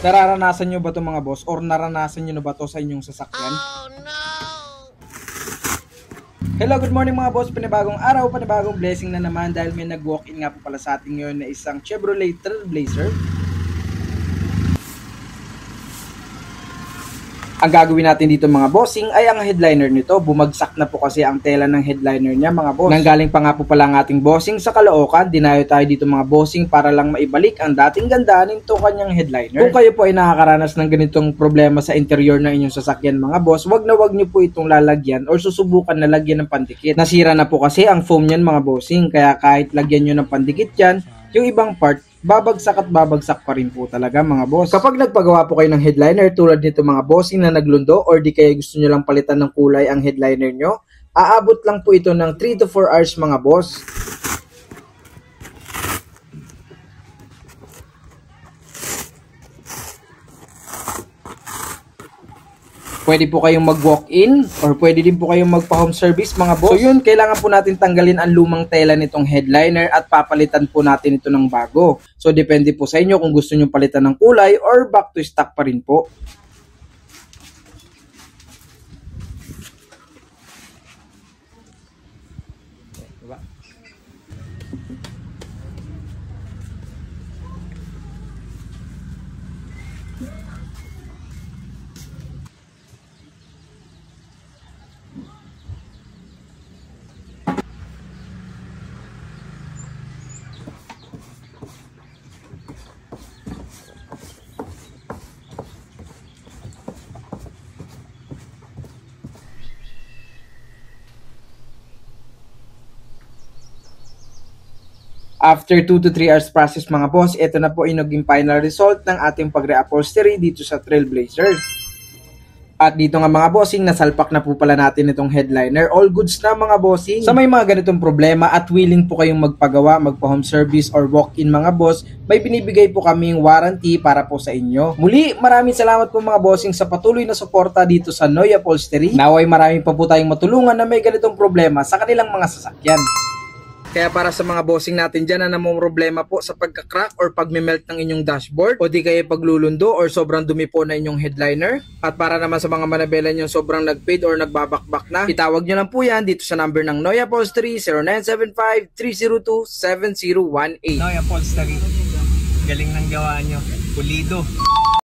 Nararanasan nyo ba ito mga boss or naranasan nyo na ba ito sa inyong sasakyan? Oh no! Hello, good morning mga boss. Panibagong araw, panibagong blessing na naman dahil may nag-walk-in nga po pala sa atin ngayon na isang Chevrolet Trailblazer. Ang gagawin natin dito mga bossing ay ang headliner nito. Bumagsak na po kasi ang tela ng headliner niya mga boss. Nanggaling pa nga po pala ang ating bossing sa Caloocan. Dinayo tayo dito mga bossing para lang maibalik ang dating ganda nito kanyang headliner. Kung kayo po ay nakakaranas ng ganitong problema sa interior ng inyong sasakyan mga boss, wag na wag nyo po itong lalagyan or susubukan na lagyan ng pandikit. Nasira na po kasi ang foam niyan mga bossing, kaya kahit lagyan nyo ng pandikit yan, yung ibang part babagsak at babagsak pa rin po talaga mga boss. Kapag nagpagawa po kayo ng headliner tulad nito mga bossing na naglundo or di kaya gusto nyo lang palitan ng kulay ang headliner nyo, aabot lang po ito ng 3 to 4 hours mga boss. Pwede po kayong mag-walk-in or pwede din po kayong magpa-home service mga boss. So yun, kailangan po natin tanggalin ang lumang tela nitong headliner at papalitan po natin ito ng bago. So depende po sa inyo kung gusto nyo palitan ng kulay or back to stock pa rin po. After 2 to 3 hours process mga boss, ito na po yung naging final result ng ating pag-reupholstery dito sa Trailblazer. At dito nga mga bossing, nasalpak na po pala natin itong headliner. All goods na mga bossing. Sa may mga ganitong problema at willing po kayong magpagawa, magpa-home service or walk-in mga boss, may binibigay po kaming warranty para po sa inyo. Muli, maraming salamat po mga bossing sa patuloy na suporta dito sa Noy Upholstery. Naway maraming pa po tayong matulungan na may ganitong problema sa kanilang mga sasakyan. Kaya para sa mga bossing natin dyan na namumroblema po sa pagka-crack or pag-melt ng inyong dashboard o di kayo paglulundo or sobrang dumi po na inyong headliner, at para naman sa mga manabela nyo sobrang nag-fade or nagbabakbak na, itawag nyo lang po yan dito sa number ng Noy Upholstery 0975-302-7018. Noy Upholstery, galing ng gawa nyo, pulido.